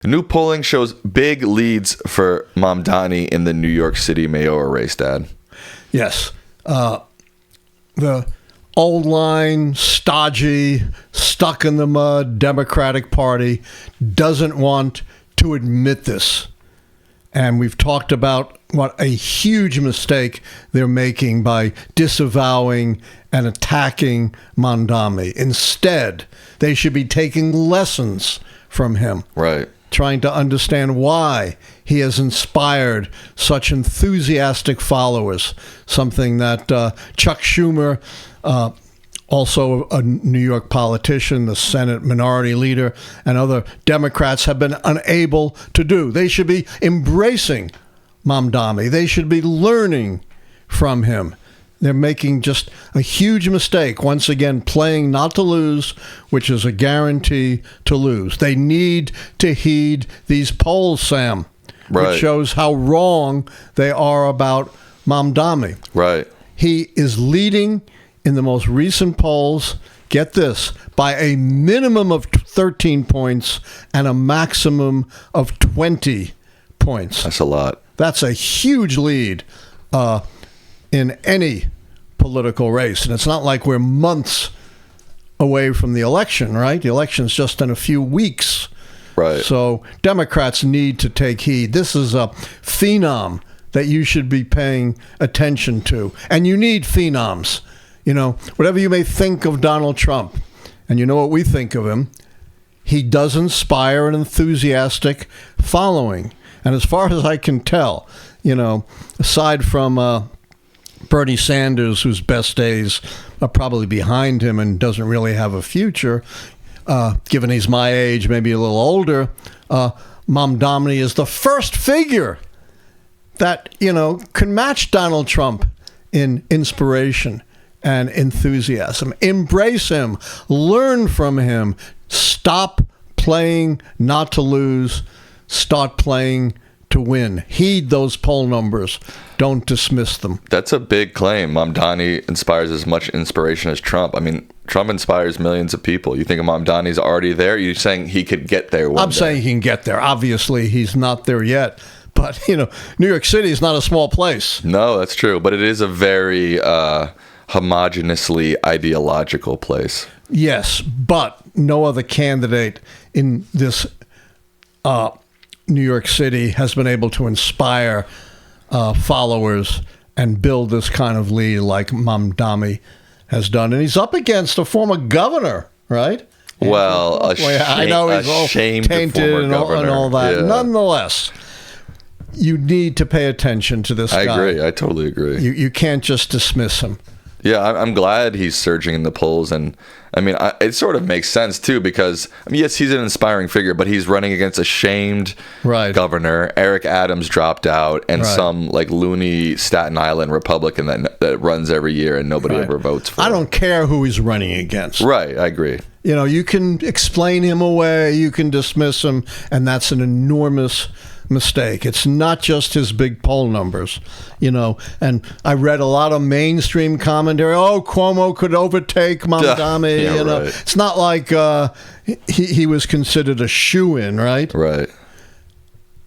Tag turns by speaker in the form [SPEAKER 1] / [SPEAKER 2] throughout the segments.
[SPEAKER 1] The new polling shows big leads for Mamdani in the New York City mayoral race, Dad.
[SPEAKER 2] Yes. The old line, stodgy, stuck in the mud Democratic Party doesn't want to admit this. And we've talked about what a huge mistake they're making by disavowing and attacking Mamdani. Instead, they should be taking lessons from him.
[SPEAKER 1] Right.
[SPEAKER 2] Trying to understand why he has inspired such enthusiastic followers, something that Chuck Schumer, also a New York politician, the Senate minority leader, and other Democrats have been unable to do. They should be embracing Mamdani. They should be learning from him. They're making just a huge mistake, once again, playing not to lose, which is a guarantee to lose. They need to heed these polls, Sam,
[SPEAKER 1] right,
[SPEAKER 2] which shows how wrong they are about Mamdani.
[SPEAKER 1] Right.
[SPEAKER 2] He is leading in the most recent polls, get this, by a minimum of 13 points and a maximum of 20 points.
[SPEAKER 1] That's a lot.
[SPEAKER 2] That's a huge lead in any political race. And it's not like we're months away from the election, right? The election's just in a few weeks.
[SPEAKER 1] Right.
[SPEAKER 2] So Democrats need to take heed. This is a phenom that you should be paying attention to. And you need phenoms. You know, whatever you may think of Donald Trump, and you know what we think of him, he does inspire an enthusiastic following. And as far as I can tell, you know, aside from Bernie Sanders, whose best days are probably behind him and doesn't really have a future, given he's my age, maybe a little older, Mamdani is the first figure that, you know, can match Donald Trump in inspiration and enthusiasm. Embrace him. Learn from him. Stop playing not to lose. Start playing to win. Heed those poll numbers. Don't dismiss them.
[SPEAKER 1] That's a big claim. Mamdani inspires as much inspiration as Trump. I mean, Trump inspires millions of people. You think Mamdani's already there? You're saying he could get there one day?
[SPEAKER 2] I'm saying he can get there. Obviously, he's not there yet. But, you know, New York City is not a small place.
[SPEAKER 1] No, that's true. But it is a very homogeneously ideological place.
[SPEAKER 2] Yes, but no other candidate in this New York City has been able to inspire followers and build this kind of lead like Mamdani has done. And he's up against a former governor, right?
[SPEAKER 1] Well,
[SPEAKER 2] I know he's all tainted and all that. Yeah. Nonetheless, you need to pay attention to this guy.
[SPEAKER 1] I agree. I totally agree.
[SPEAKER 2] You can't just dismiss him.
[SPEAKER 1] Yeah, I'm glad he's surging in the polls. And, I mean, it sort of makes sense, too, because, I mean, yes, he's an inspiring figure, but he's running against a shamed governor. Eric Adams dropped out, and some, like, loony Staten Island Republican that runs every year and nobody ever votes for.
[SPEAKER 2] I don't care who he's running against.
[SPEAKER 1] Right, I agree.
[SPEAKER 2] You know, you can explain him away, you can dismiss him, and that's an enormous mistake. It's not just his big poll numbers, you know. And I read a lot of mainstream commentary. Oh, Cuomo could overtake Mamdani.
[SPEAKER 1] Yeah,
[SPEAKER 2] you know,
[SPEAKER 1] right.
[SPEAKER 2] It's not like he was considered a shoo-in, right?
[SPEAKER 1] Right.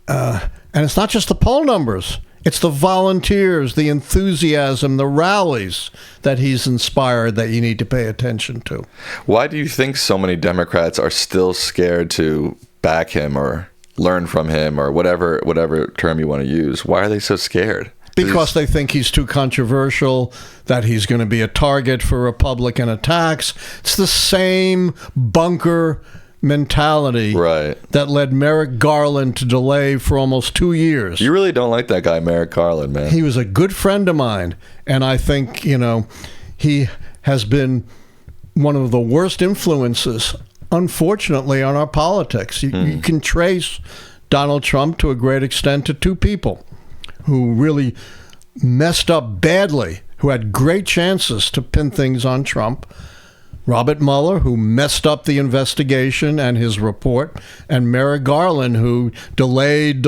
[SPEAKER 2] And it's not just the poll numbers. It's the volunteers, the enthusiasm, the rallies that he's inspired that you need to pay attention to.
[SPEAKER 1] Why do you think so many Democrats are still scared to back him or learn from him or whatever term you want to use? Why are they so scared?
[SPEAKER 2] Because they think he's too controversial, that he's going to be a target for Republican attacks. It's the same bunker mentality that led Merrick Garland to delay for almost 2 years.
[SPEAKER 1] You really don't like that guy, Merrick Garland, man.
[SPEAKER 2] He was a good friend of mine, and I think, you know, he has been one of the worst influences, unfortunately, on our politics. You can trace Donald Trump to a great extent to two people who really messed up badly, who had great chances to pin things on Trump. Robert Mueller, who messed up the investigation and his report, and Merrick Garland, who delayed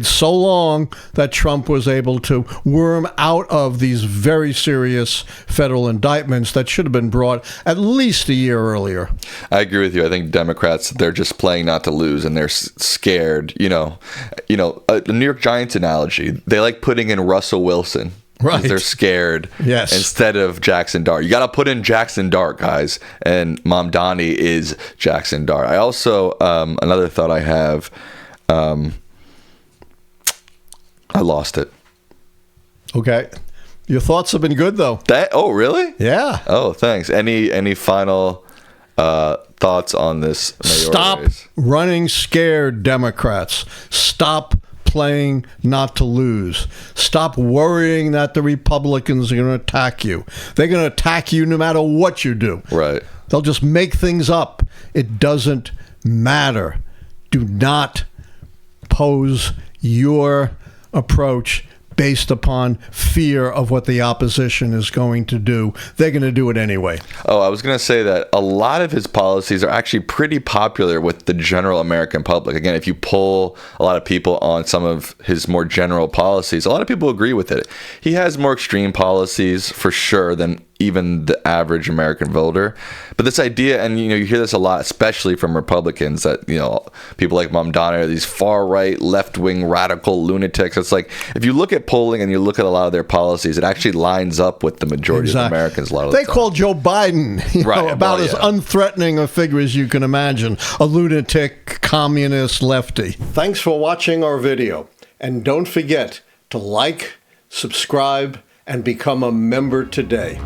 [SPEAKER 2] so long that Trump was able to worm out of these very serious federal indictments that should have been brought at least a year earlier.
[SPEAKER 1] I agree with you. I think Democrats, they're just playing not to lose, and they're scared. The New York Giants analogy, they like putting in Russell Wilson. Right. They're scared.
[SPEAKER 2] Yes.
[SPEAKER 1] Instead of Jackson Dart. You got to put in Jackson Dart, guys. And Mamdani is Jackson Dart. I also, another thought I have, I lost it.
[SPEAKER 2] Okay. Your thoughts have been good, though.
[SPEAKER 1] Oh, really?
[SPEAKER 2] Yeah.
[SPEAKER 1] Oh, thanks. Any final thoughts on this mayoral
[SPEAKER 2] Stop
[SPEAKER 1] race?
[SPEAKER 2] Running scared, Democrats. Stop playing not to lose. Stop worrying that the Republicans are going to attack you. They're going to attack you no matter what you do.
[SPEAKER 1] Right.
[SPEAKER 2] They'll just make things up. It doesn't matter. Do not pose your approach based upon fear of what the opposition is going to do. They're going to do it anyway.
[SPEAKER 1] Oh, I was going to say that a lot of his policies are actually pretty popular with the general American public. Again, if you poll a lot of people on some of his more general policies, a lot of people agree with it. He has more extreme policies for sure than even the average American voter. But this idea, and you hear this a lot, especially from Republicans, that people like Mamdani are these far-right, left-wing, radical lunatics. It's like, if you look at polling and you look at a lot of their policies, it actually lines up with the majority of Americans a lot of the time.
[SPEAKER 2] They call Joe Biden about as unthreatening a figure as you can imagine, a lunatic, communist, lefty. Thanks for watching our video. And don't forget to like, subscribe, and become a member today.